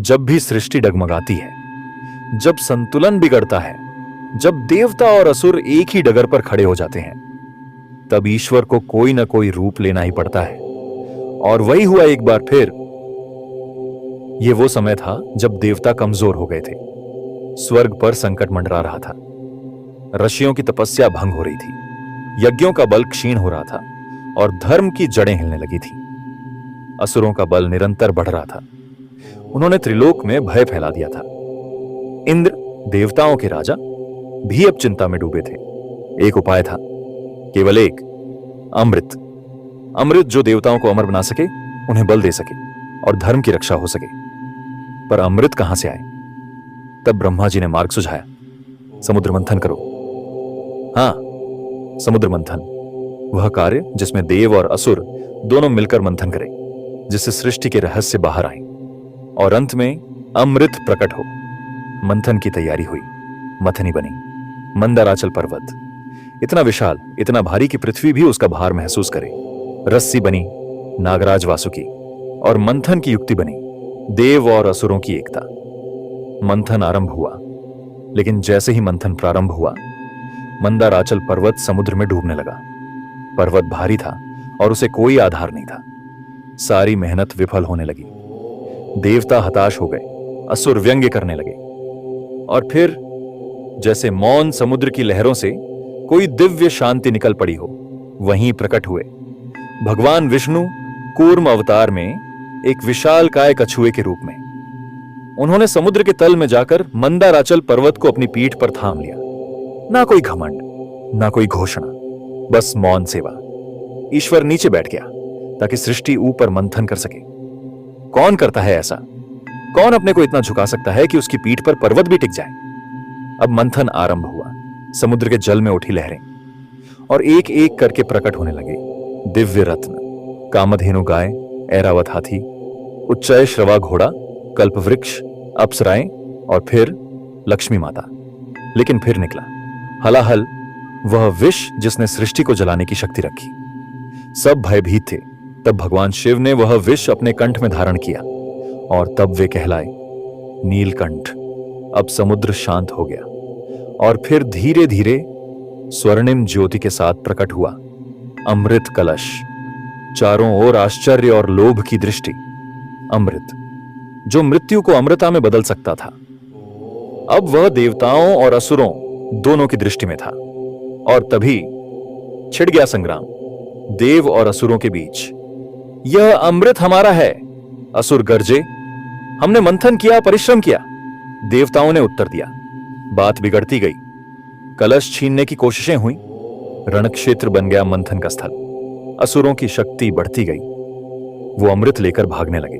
जब भी सृष्टि डगमगाती है, जब संतुलन बिगड़ता है, जब देवता और असुर एक ही डगर पर खड़े हो जाते हैं, तब ईश्वर को कोई ना कोई रूप लेना ही पड़ता है। और वही हुआ एक बार फिर। यह वो समय था जब देवता कमजोर हो गए थे, स्वर्ग पर संकट मंडरा रहा था, ऋषियों की तपस्या भंग हो रही थी, यज्ञों का बल क्षीण हो रहा था और धर्म की जड़ें हिलने लगी थी। असुरों का बल निरंतर बढ़ रहा था। उन्होंने त्रिलोक में भय फैला दिया था। इंद्र, देवताओं के राजा, भी अब चिंता में डूबे थे। एक उपाय था, केवल एक, अमृत। अमृत जो देवताओं को अमर बना सके, उन्हें बल दे सके और धर्म की रक्षा हो सके। पर अमृत कहां से आए? तब ब्रह्मा जी ने मार्ग सुझाया, समुद्र मंथन करो। हां, समुद्र मंथन, वह कार्य जिसमें देव और असुर दोनों मिलकर मंथन करें, जिससे सृष्टि के रहस्य बाहर आए और अंत में अमृत प्रकट हो। मंथन की तैयारी हुई। मथनी बनी मंदाराचल पर्वत, इतना विशाल, इतना भारी कि पृथ्वी भी उसका भार महसूस करे। रस्सी बनी नागराज वासुकी और मंथन की युक्ति बनी देव और असुरों की एकता। मंथन आरंभ हुआ, लेकिन जैसे ही मंथन प्रारंभ हुआ, मंदाराचल पर्वत समुद्र में डूबने लगा। पर्वत भारी था और उसे कोई आधार नहीं था। सारी मेहनत विफल होने लगी। देवता हताश हो गए, असुर व्यंग्य करने लगे। और फिर जैसे मौन समुद्र की लहरों से कोई दिव्य शांति निकल पड़ी हो, वहीं प्रकट हुए भगवान विष्णु कूर्म अवतार में, एक विशालकाय कछुए के रूप में। उन्होंने समुद्र के तल में जाकर मंदाराचल पर्वत को अपनी पीठ पर थाम लिया। ना कोई घमंड, ना कोई घोषणा, बस मौन सेवा। ईश्वर नीचे बैठ गया ताकि सृष्टि ऊपर मंथन कर सके। कौन करता है ऐसा? कौन अपने को इतना झुका सकता है कि उसकी पीठ पर पर्वत भी टिक जाए? अब मंथन आरंभ हुआ। समुद्र के जल में उठी लहरें और एक एक करके प्रकट होने लगे दिव्य रत्न, कामधेनु गाय, ऐरावत हाथी, उच्चय श्रवा घोड़ा, कल्पवृक्ष, अप्सराएं और फिर लक्ष्मी माता। लेकिन फिर निकला हलाहल, वह विष जिसने सृष्टि को जलाने की शक्ति रखी। सब भयभीत थे। तब भगवान शिव ने वह विष अपने कंठ में धारण किया और तब वे कहलाए नीलकंठ। अब समुद्र शांत हो गया और फिर धीरे धीरे स्वर्णिम ज्योति के साथ प्रकट हुआ अमृत कलश। चारों ओर आश्चर्य और लोभ की दृष्टि। अमृत जो मृत्यु को अमृता में बदल सकता था, अब वह देवताओं और असुरों दोनों की दृष्टि में था। और तभी छिड़ गया संग्राम देव और असुरों के बीच। यह अमृत हमारा है, असुर गरजे। हमने मंथन किया, परिश्रम किया। देवताओं ने उत्तर दिया। बात बिगड़ती गई। कलश छीनने की कोशिशें हुई। रणक्षेत्र बन गया मंथन का स्थल। असुरों की शक्ति बढ़ती गई। वो अमृत लेकर भागने लगे।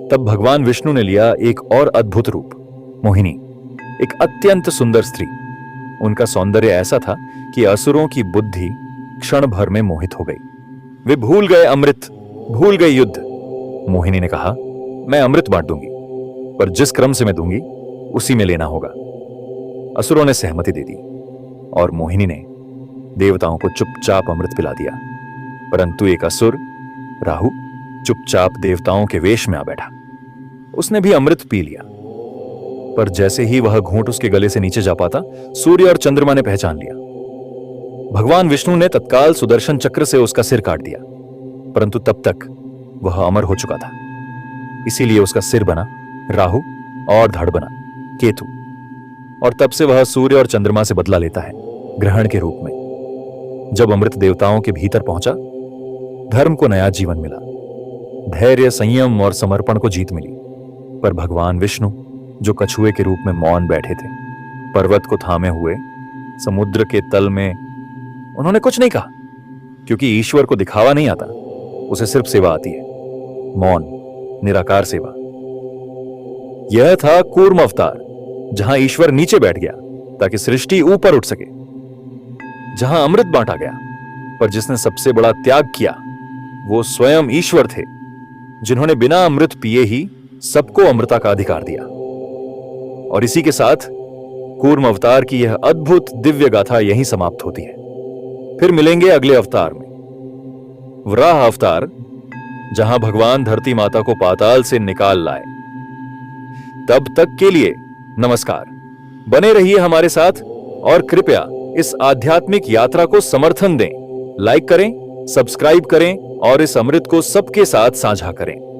तब भगवान विष्णु ने लिया एक और अद्भुत रूप, मोहिनी, एक अत्यंत सुंदर स्त्री। उनका सौंदर्य ऐसा था कि असुरों की बुद्धि क्षण भर में मोहित हो गई। वे भूल गए अमृत, भूल गए युद्ध। मोहिनी ने कहा, मैं अमृत बांट दूंगी, पर जिस क्रम से मैं दूंगी उसी में लेना होगा। असुरों ने सहमति दे दी और मोहिनी ने देवताओं को चुपचाप अमृत पिला दिया। परंतु एक असुर, राहु, चुपचाप देवताओं के वेश में आ बैठा। उसने भी अमृत पी लिया, पर जैसे ही वह घूंट उसके गले से नीचे जा पाता, सूर्य और चंद्रमा ने पहचान लिया। भगवान विष्णु ने तत्काल सुदर्शन चक्र से उसका सिर काट दिया, परंतु तब तक वह अमर हो चुका था। इसीलिए उसका सिर बना राहु और धड़ बना केतु। और तब से वह सूर्य और चंद्रमा से बदला लेता है, ग्रहण के रूप में। जब अमृत देवताओं के भीतर पहुंचा, धर्म को नया जीवन मिला। धैर्य, संयम और समर्पण को जीत मिली। पर भगवान विष्णु, जो कछुए के रूप में मौन बैठे थे, पर्वत को थामे हुए समुद्र के तल में, उन्होंने कुछ नहीं कहा, क्योंकि ईश्वर को दिखावा नहीं आता, उसे सिर्फ सेवा आती है, मौन, निराकार सेवा। यह था कूर्म अवतार, जहां ईश्वर नीचे बैठ गया ताकि सृष्टि ऊपर उठ सके, जहां अमृत बांटा गया। पर जिसने सबसे बड़ा त्याग किया वो स्वयं ईश्वर थे, जिन्होंने बिना अमृत पिए ही सबको अमृता का अधिकार दिया। और इसी के साथ कूर्म अवतार की यह अद्भुत दिव्य गाथा यहीं समाप्त होती है। फिर मिलेंगे अगले अवतार में, वराह अवतार, जहां भगवान धरती माता को पाताल से निकाल लाए। तब तक के लिए नमस्कार। बने रहिए हमारे साथ और कृपया इस आध्यात्मिक यात्रा को समर्थन दें। लाइक करें, सब्सक्राइब करें और इस अमृत को सबके साथ साझा करें।